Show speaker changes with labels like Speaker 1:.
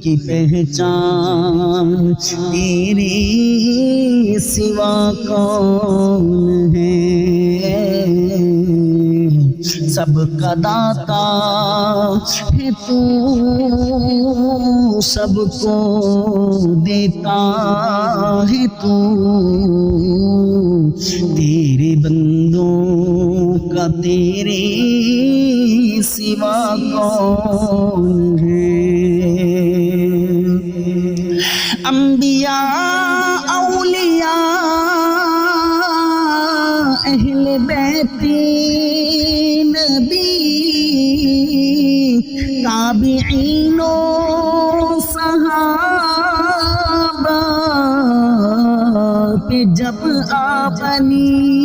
Speaker 1: کی پہچان تیرے سوا کون ہے، سب کا داتا ہے تو، سب کو دیتا ہے تو، تیرے بندوں کا تیرے سوا کون ہے۔ انبیاء اولیاء اہل بیت نبی، تابعین و صحابہ پہ جب آ بنی